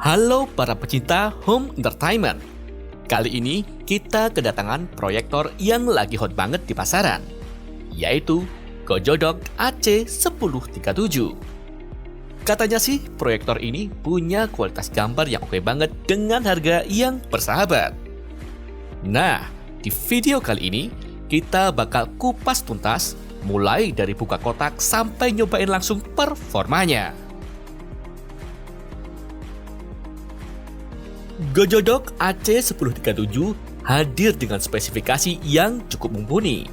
Halo para pecinta home entertainment. Kali ini kita kedatangan proyektor yang lagi hot banget di pasaran, yaitu Kojodok AC1037. Katanya sih proyektor ini punya kualitas gambar yang oke banget dengan harga yang bersahabat. Nah, di video kali ini kita bakal kupas tuntas mulai dari buka kotak sampai nyobain langsung performanya. Kojodok AC1037 hadir dengan spesifikasi yang cukup mumpuni.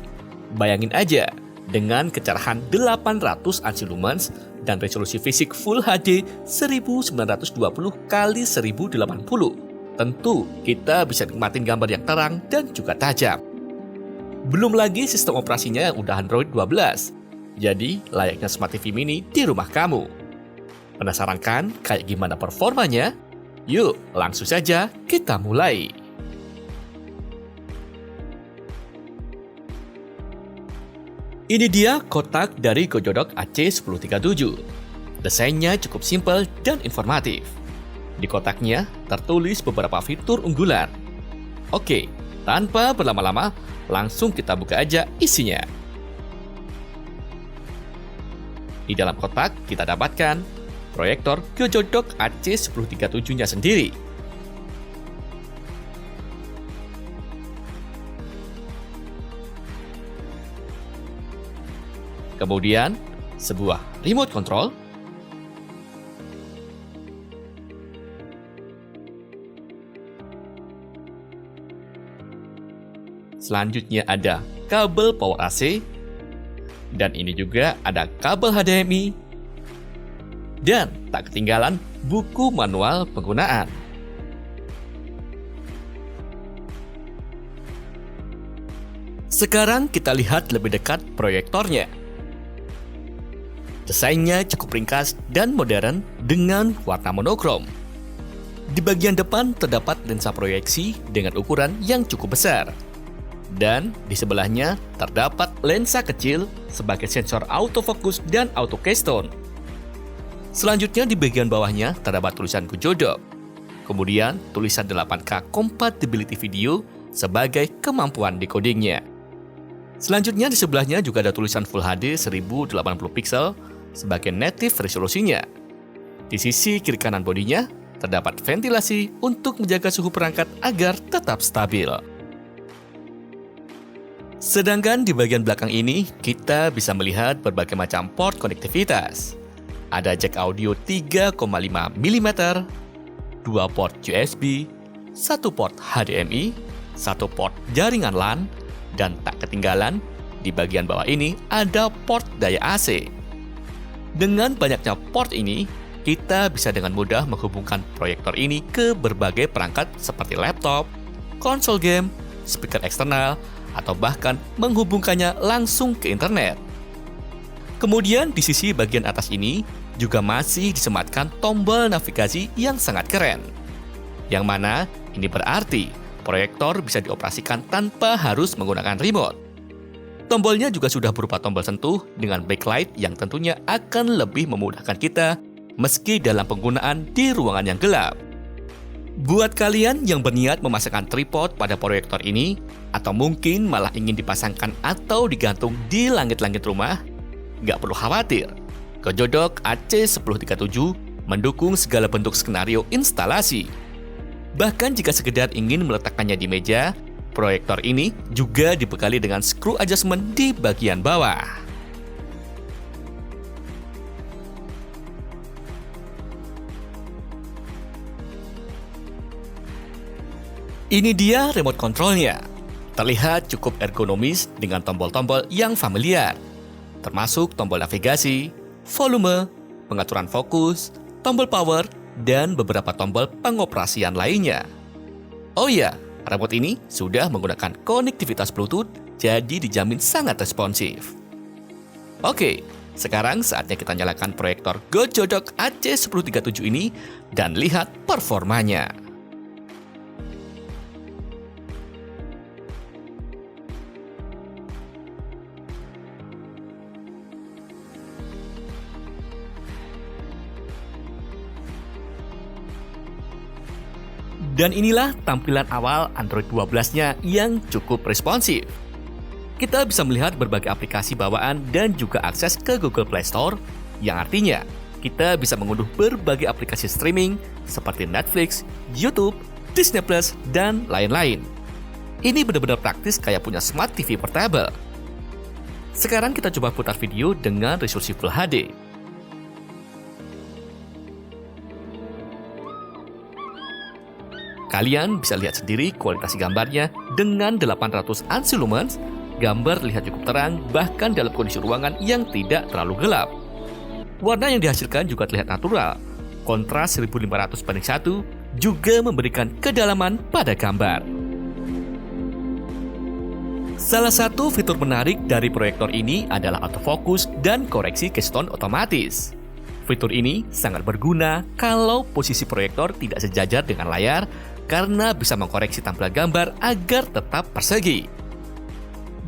Bayangin aja, dengan kecerahan 800 ANSI lumens dan resolusi fisik Full HD 1920x1080, tentu kita bisa nikmatin gambar yang terang dan juga tajam. Belum lagi sistem operasinya yang udah Android 12, jadi layaknya Smart TV mini di rumah kamu. Penasaran kan kayak gimana performanya? Yuk, langsung saja kita mulai. Ini dia kotak dari Kojodok AC1037. Desainnya cukup simpel dan informatif. Di kotaknya tertulis beberapa fitur unggulan. Oke, tanpa berlama-lama, langsung kita buka aja isinya. Di dalam kotak kita dapatkan proyektor Kojodok AC1037-nya sendiri. Kemudian, sebuah remote control, selanjutnya ada kabel power AC, dan ini juga ada kabel HDMI, dan tak ketinggalan buku manual penggunaan. Sekarang kita lihat lebih dekat proyektornya. Desainnya cukup ringkas dan modern dengan warna monokrom. Di bagian depan terdapat lensa proyeksi dengan ukuran yang cukup besar. Dan di sebelahnya terdapat lensa kecil sebagai sensor autofocus dan auto keystone. Selanjutnya di bagian bawahnya terdapat tulisan Kojodok. Kemudian tulisan 8K compatibility video sebagai kemampuan decodingnya. Selanjutnya di sebelahnya juga ada tulisan Full HD 1080 pixel sebagai native resolusinya. Di sisi kiri kanan bodinya terdapat ventilasi untuk menjaga suhu perangkat agar tetap stabil. Sedangkan di bagian belakang ini kita bisa melihat berbagai macam port konektivitas. Ada jack audio 3,5 mm, 2 port USB, 1 port HDMI, 1 port jaringan LAN, dan tak ketinggalan, di bagian bawah ini ada port daya AC. Dengan banyaknya port ini, kita bisa dengan mudah menghubungkan proyektor ini ke berbagai perangkat seperti laptop, konsol game, speaker eksternal, atau bahkan menghubungkannya langsung ke internet. Kemudian di sisi bagian atas ini juga masih disematkan tombol navigasi yang sangat keren. Yang mana ini berarti proyektor bisa dioperasikan tanpa harus menggunakan remote. Tombolnya juga sudah berupa tombol sentuh dengan backlight yang tentunya akan lebih memudahkan kita meski dalam penggunaan di ruangan yang gelap. Buat kalian yang berniat memasangkan tripod pada proyektor ini, atau mungkin malah ingin dipasangkan atau digantung di langit-langit rumah, nggak perlu khawatir. Kojodok AC1037 mendukung segala bentuk skenario instalasi. Bahkan jika sekedar ingin meletakkannya di meja, proyektor ini juga dibekali dengan screw adjustment di bagian bawah. Ini dia remote controlnya. Terlihat cukup ergonomis dengan tombol-tombol yang familiar, termasuk tombol navigasi, volume, pengaturan fokus, tombol power, dan beberapa tombol pengoperasian lainnya. Oh iya, remote ini sudah menggunakan konektivitas Bluetooth, jadi dijamin sangat responsif. Oke, sekarang saatnya kita nyalakan proyektor Kojodok AC1037 ini dan lihat performanya. Dan inilah tampilan awal Android 12-nya yang cukup responsif. Kita bisa melihat berbagai aplikasi bawaan dan juga akses ke Google Play Store, yang artinya kita bisa mengunduh berbagai aplikasi streaming seperti Netflix, YouTube, Disney+, dan lain-lain. Ini benar-benar praktis kayak punya Smart TV portable. Sekarang kita coba putar video dengan resolusi Full HD. Kalian bisa lihat sendiri kualitas gambarnya dengan 800 ANSI lumens, gambar terlihat cukup terang bahkan dalam kondisi ruangan yang tidak terlalu gelap. Warna yang dihasilkan juga terlihat natural, kontras 1500:1 juga memberikan kedalaman pada gambar. Salah satu fitur menarik dari proyektor ini adalah autofocus dan koreksi keystone otomatis. Fitur ini sangat berguna kalau posisi proyektor tidak sejajar dengan layar karena bisa mengkoreksi tampilan gambar agar tetap persegi.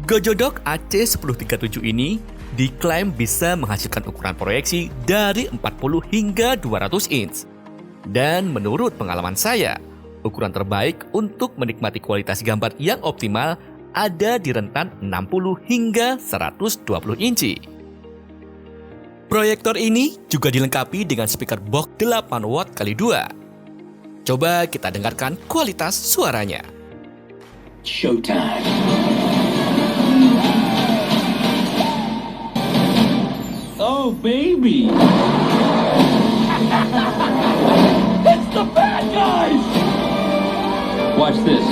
Gojodok AC1037 ini diklaim bisa menghasilkan ukuran proyeksi dari 40 hingga 200 inch. Dan menurut pengalaman saya, ukuran terbaik untuk menikmati kualitas gambar yang optimal ada di rentan 60 hingga 120 inci. Proyektor ini juga dilengkapi dengan speaker box 8 watt x 2. Coba kita dengarkan kualitas suaranya. Showtime. Oh baby. It's the bad guys. Watch this.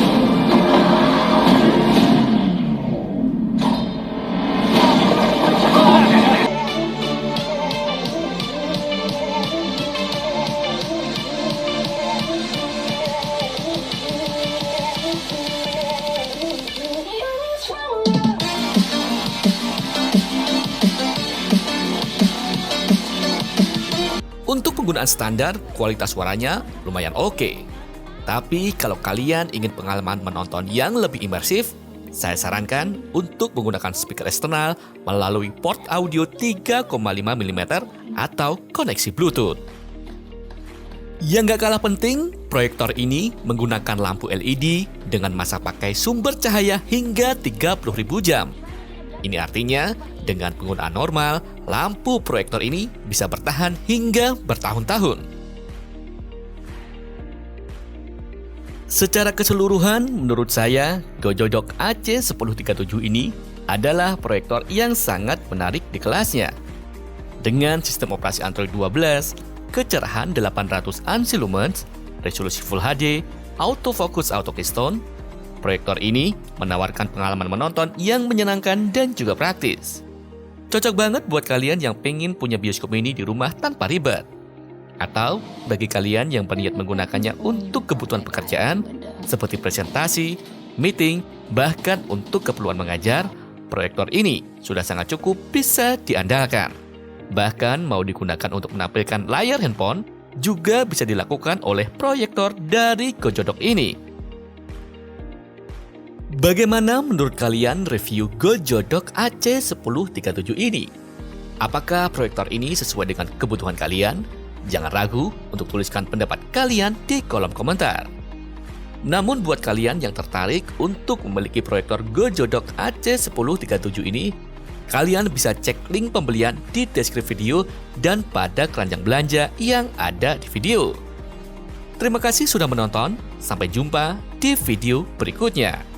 Untuk penggunaan standar, kualitas suaranya lumayan oke. Tapi kalau kalian ingin pengalaman menonton yang lebih imersif, saya sarankan untuk menggunakan speaker eksternal melalui port audio 3,5 mm atau koneksi Bluetooth. Yang gak kalah penting, proyektor ini menggunakan lampu LED dengan masa pakai sumber cahaya hingga 30.000 jam. Ini artinya, dengan penggunaan normal, lampu proyektor ini bisa bertahan hingga bertahun-tahun. Secara keseluruhan, menurut saya, Gojodok AC1037 ini adalah proyektor yang sangat menarik di kelasnya. Dengan sistem operasi Android 12, kecerahan 800 ANSI lumens, resolusi Full HD, autofocus auto keystone, proyektor ini menawarkan pengalaman menonton yang menyenangkan dan juga praktis. Cocok banget buat kalian yang pengen punya bioskop mini di rumah tanpa ribet. Atau bagi kalian yang berniat menggunakannya untuk kebutuhan pekerjaan, seperti presentasi, meeting, bahkan untuk keperluan mengajar, proyektor ini sudah sangat cukup bisa diandalkan. Bahkan mau digunakan untuk menampilkan layar handphone, juga bisa dilakukan oleh proyektor dari Gojodok ini. Bagaimana menurut kalian review Gojodok AC1037 ini? Apakah proyektor ini sesuai dengan kebutuhan kalian? Jangan ragu untuk tuliskan pendapat kalian di kolom komentar. Namun buat kalian yang tertarik untuk memiliki proyektor Gojodok AC1037 ini, kalian bisa cek link pembelian di deskripsi video dan pada keranjang belanja yang ada di video. Terima kasih sudah menonton, sampai jumpa di video berikutnya.